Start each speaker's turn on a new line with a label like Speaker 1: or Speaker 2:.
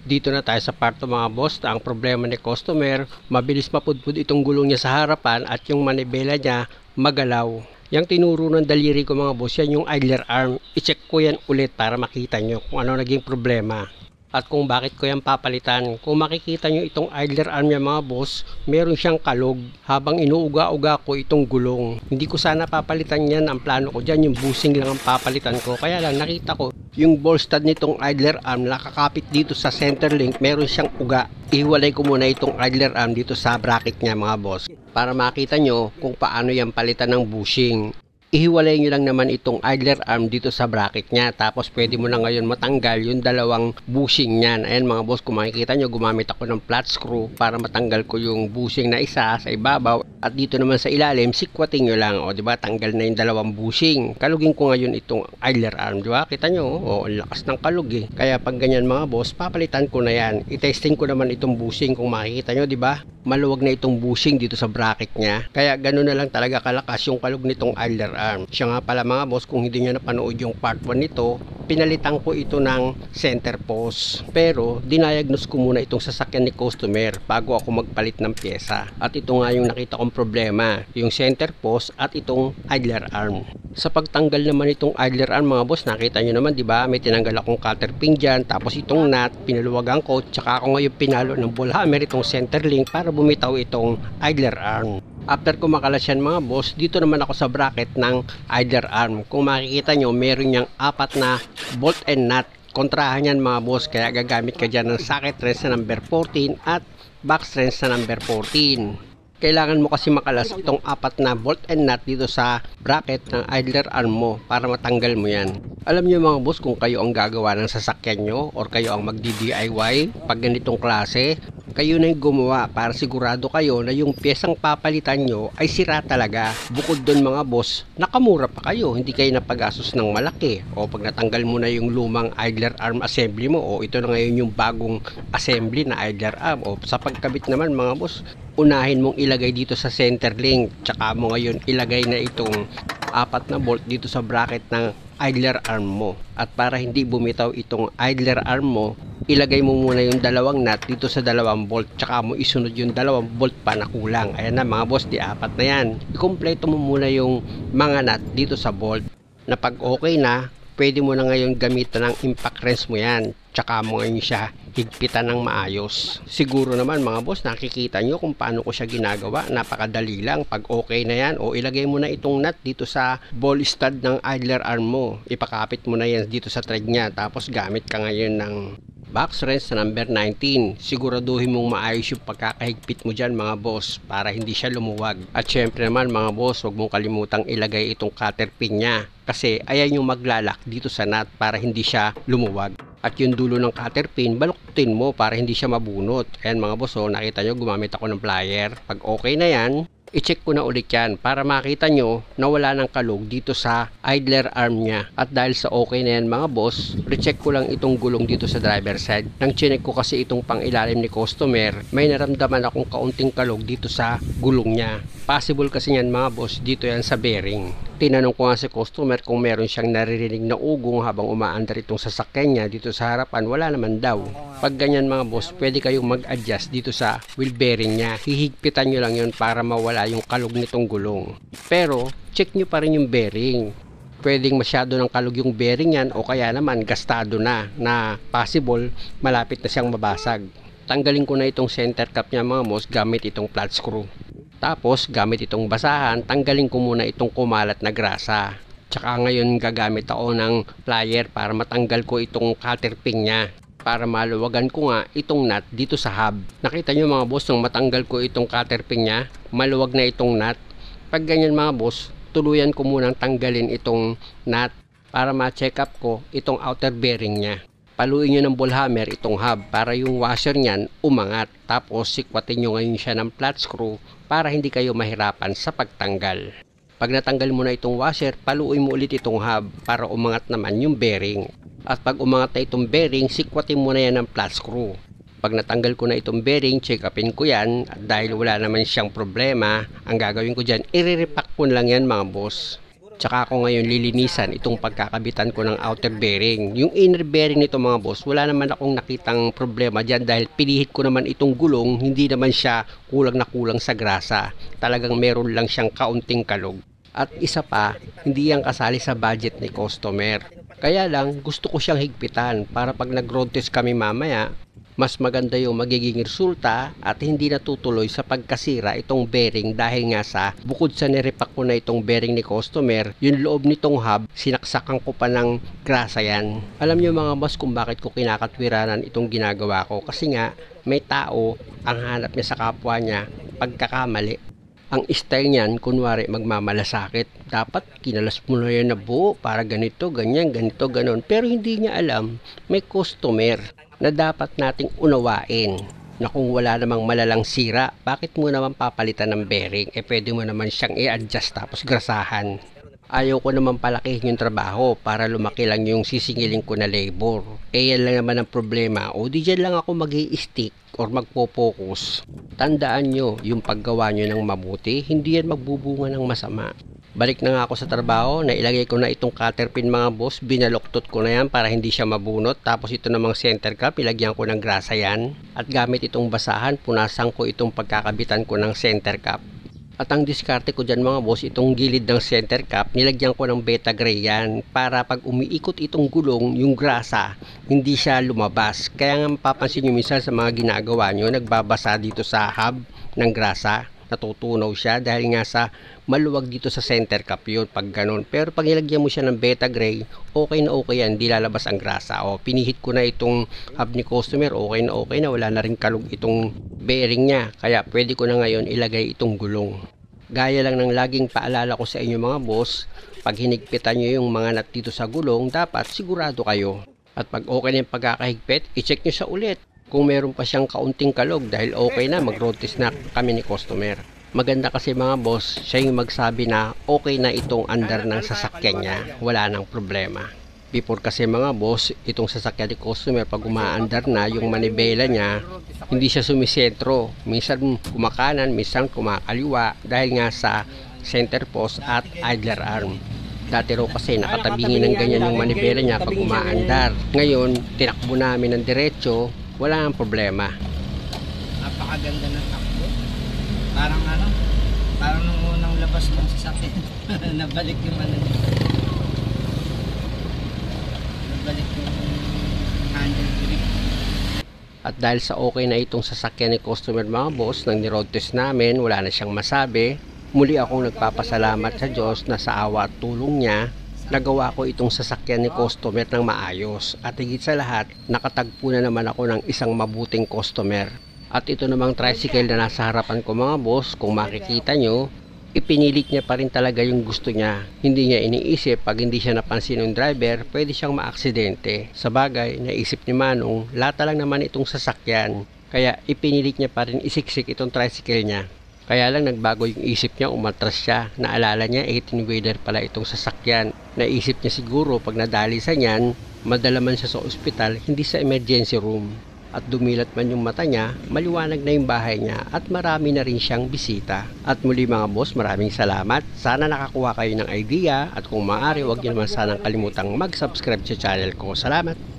Speaker 1: Dito na tayo sa parto mga boss, na ang problema ni customer, mabilis mapudpud itong gulong niya sa harapan at yung manibela niya magalaw. Yang tinuro ng daliri ko mga boss, yan yung idler arm. I-check ko yan ulit para makita nyo kung ano naging problema at kung bakit ko yan papalitan. Kung makikita nyo itong idler arm niya mga boss, meron siyang kalog habang inuuga-uga ko itong gulong. Hindi ko sana papalitan yan, ang plano ko dyan yung bushing lang ang papalitan ko. Kaya lang nakita ko yung ball stud nitong idler arm nakakapit dito sa center link, meron siyang uga. Ihiwalay ko muna itong idler arm dito sa bracket niya mga boss para makita nyo kung paano yan palitan ng bushing. Ihiwalay nyo lang naman itong idler arm dito sa bracket niya. Tapos pwede mo na ngayon matanggal yung dalawang bushing niyan. Ayan mga boss, kung makikita nyo, gumamit ako ng flat screw para matanggal ko yung bushing na isa sa ibabaw. At dito naman sa ilalim, sikwatin nyo lang. O diba, tanggal na yung dalawang bushing. Kalugin ko ngayon itong idler arm. Diba, kita nyo, o lakas ng kalug eh. Kaya pag ganyan mga boss, papalitan ko na yan. I-testing ko naman itong bushing. Kung makikita nyo, diba, maluwag na itong bushing dito sa bracket niya. Kaya gano'n na lang talaga kalakas yung kalug nitong idler arm. Siya nga pala mga boss, kung hindi nyo napanood yung part 1 nito, pinalitan ko ito ng center post. Pero dinayagnos ko muna itong sasakyan ni customer bago ako magpalit ng pyesa. At ito nga yung nakita kong problema, yung center post at itong idler arm. Sa pagtanggal naman itong idler arm mga boss, nakita nyo naman diba, may tinanggal akong cutter pin dyan, tapos itong nut pinaluwagan ko, tsaka ako ngayon pinalo ng ball hammer itong center link para bumitaw itong idler arm. After ko makalas yan mga boss, dito naman ako sa bracket ng idler arm. Kung makikita nyo, meron niyang 4 na bolt and nut. Kontrahan yan mga boss, kaya gagamit ka dyan ng socket wrench na number 14 at box wrench na number 14. Kailangan mo kasi makalas itong 4 na bolt and nut dito sa bracket ng idler arm mo para matanggal mo yan. Alam nyo mga boss, kung kayo ang gagawa ng sasakyan nyo or kayo ang magdi-DIY pag ganitong klase, kayo na yung gumawa para sigurado kayo na yung piyesang papalitan nyo ay sira talaga. Bukod doon mga boss, nakamura pa kayo, hindi kayo napagastos ng malaki. O pag natanggal mo na yung lumang idler arm assembly mo, o ito na ngayon yung bagong assembly na idler arm. O sa pagkabit naman mga boss, unahin mong ilagay dito sa center link, tsaka mo ngayon ilagay na itong 4 na bolt dito sa bracket ng idler arm mo. At para hindi bumitaw itong idler arm mo, ilagay mo muna yung dalawang nut dito sa dalawang bolt, tsaka mo isunod yung dalawang bolt pa na kulang. Ayan na mga boss, di 4 na yan. Ikumpleto mo muna yung mga nut dito sa bolt, na pag okay na, pwede mo na ngayon gamitan ng impact wrench mo yan, tsaka mo ngayon siya higpitan ng maayos. Siguro naman mga boss, nakikita nyo kung paano ko siya ginagawa. Napakadali lang. Pag okay na yan, o ilagay mo na itong nut dito sa ball stud ng idler arm mo, ipakapit mo na yan dito sa thread nya, tapos gamit ka ngayon ng box wrench na number 19. Siguraduhin mong maayos yung pagkakahigpit mo dyan mga boss para hindi siya lumuwag. At syempre naman mga boss, huwag mong kalimutang ilagay itong cutter pin nya, kasi ayan yung maglalak dito sa nut para hindi siya lumuwag. At yung dulo ng cutter pin, baluktutin mo para hindi siya mabunot. Ayan mga boss, nakita nyo, gumamit ako ng plier. Pag okay na yan, i-check ko na ulit yan para makita nyo na wala ng kalog dito sa idler arm nya. At dahil sa okay na yan mga boss, recheck ko lang itong gulong dito sa driver side. Nang chinek ko kasi itong pang ilalim ni customer, may naramdaman akong kaunting kalog dito sa gulong nya. Possible kasi yan mga boss, dito yan sa bearing. Tinanong ko nga sa customer kung meron siyang naririnig na ugong habang umaandar itong sasakyan niya dito sa harapan. Wala naman daw. Pag ganyan mga boss, pwede kayong mag-adjust dito sa wheel bearing niya. Hihigpitan nyo lang yun para mawala yung kalog nitong gulong. Pero check nyo pa rin yung bearing. Pwedeng masyado ng kalog yung bearing yan, o kaya naman gastado na possible malapit na siyang mabasag. Tanggalin ko na itong center cap niya mga boss gamit itong flat screw. Tapos gamit itong basahan, tanggalin ko muna itong kumalat na grasa. Tsaka ngayon gagamit ako ng plier para matanggal ko itong cutter pin niya, para maluwagan ko nga itong nut dito sa hub. Nakita nyo mga boss, nung matanggal ko itong cutter pin niya, maluwag na itong nut. Pag ganyan mga boss, tuluyan ko munang tanggalin itong nut para ma-check up ko itong outer bearing niya. Paluin nyo ng ball hammer itong hub para yung washer niyan umangat. Tapos sikwatin nyo ngayon siya ng flat screw para hindi kayo mahirapan sa pagtanggal. Pag natanggal mo na itong washer, paluin mo ulit itong hub para umangat naman yung bearing. At pag umangat na itong bearing, sikwatin mo na yan ng flat screw. Pag natanggal ko na itong bearing, check upin ko yan. At dahil wala naman siyang problema, ang gagawin ko dyan, i-repack ko lang yan mga boss. Tsaka ako ngayon lilinisan itong pagkakabitan ko ng outer bearing. Yung inner bearing nito mga boss, wala naman akong nakitang problema dyan dahil pinihit ko naman itong gulong, hindi naman siya kulang na kulang sa grasa. Talagang meron lang siyang kaunting kalog. At isa pa, hindi yan kasali sa budget ni customer. Kaya lang, gusto ko siyang higpitan para pag nag-road test kami mamaya, mas maganda yung magiging resulta at hindi natutuloy sa pagkasira itong bearing dahil nga sa bukod sa nirepack ko na itong bearing ni customer, yung loob nitong hub, sinaksakan ko pa ng grasa yan. Alam nyo mga boss kung bakit ko kinakatwiranan itong ginagawa ko kasi nga may tao ang hanap niya sa kapwa niya pagkakamali. Ang style niyan, kunwari magmamalasakit. Dapat kinalas mo na yan na buo para ganito, ganyan, ganito, ganon. Pero hindi niya alam, may customer na dapat nating unawain na kung wala namang malalang sira, bakit mo naman papalitan ng bearing? Pwede mo naman siyang i-adjust tapos grasahan. Ayaw ko naman palakihin yung trabaho para lumaki lang yung sisingilin ko na labor. Yan lang naman ang problema. O di dyan lang ako mag-i-stick or magpo-focus. Tandaan nyo, yung paggawa nyo ng mabuti, hindi yan magbubunga ng masama. Balik na nga ako sa trabaho, nailagay ko na itong cutter pin mga boss, binaloktot ko na yan para hindi siya mabunot. Tapos ito namang center cap, ilagyan ko ng grasa yan. At gamit itong basahan, punasan ko itong pagkakabitan ko ng center cap. At ang diskarte ko dyan mga boss, itong gilid ng center cap, nilagyan ko ng beta gray yan para pag umiikot itong gulong, yung grasa, hindi siya lumabas. Kaya nga mapapansin nyo minsan sa mga ginagawa nyo, nagbabasa dito sa hub ng grasa, natutunaw siya dahil nga sa maluwag dito sa center cap yun pag ganun. Pero pag nilagyan mo siya ng beta gray, okay na okay yan, di lalabas ang grasa. O pinihit ko na itong hub ni customer, okay na, wala na rin kalog itong bearing niya. Kaya pwede ko na ngayon ilagay itong gulong. Gaya lang ng laging paalala ko sa inyo mga boss, pag hinigpitan nyo yung mga nut dito sa gulong, dapat sigurado kayo. At pag okay na yung pagkakahigpit, i-check nyo siya ulit kung meron pa siyang kaunting kalog dahil okay na, mag-road test na kami ni customer. Maganda kasi mga boss, siya yung magsabi na okay na itong andar ng sasakyan niya, wala nang problema. Before kasi mga boss, itong sasakyan ni customer pag umaandar na yung manibela niya, hindi siya sumisentro. Minsan kumakanan, minsan kumakaliwa dahil nga sa center post at idler arm. Dati raw kasi nakatabingin ng ganyan yung manibela niya pag umaandar. Ngayon, tinakbo namin ng diretso, wala nang problema.
Speaker 2: Napakaganda ng takbo. Parang nung unang labas ng sasakyan, nabalik yung nabalik yung handle grip.
Speaker 1: At dahil sa okay na itong sasakyan ni customer mga boss, nang ni-road test namin, wala na siyang masabi. Muli akong nagpapasalamat sa Diyos na sa awa at tulong niya, nagawa ko itong sasakyan ni customer ng maayos. At higit sa lahat, nakatagpo na naman ako ng isang mabuting customer. At ito namang tricycle na nasa harapan ko mga boss, kung makikita nyo, ipinilit niya pa rin talaga yung gusto niya. Hindi niya iniisip pag hindi siya napansin ng driver, pwede siyang maaksidente. Sa bagay, naisip ni Manong, lata lang naman itong sasakyan. Kaya ipinilit niya pa rin isiksik itong tricycle niya. Kaya lang nagbago yung isip niya, umatras siya. Naalala niya 18-wheeler pala itong sasakyan. Naisip niya siguro pag nadali sa niyan, madala man siya sa ospital, hindi sa emergency room. At dumilat man yung mata niya, maliwanag na yung bahay niya at marami na rin siyang bisita. At muli mga boss, maraming salamat. Sana nakakuha kayo ng idea at kung maaari, huwag niyo naman sanang kalimutang mag-subscribe sa channel ko. Salamat!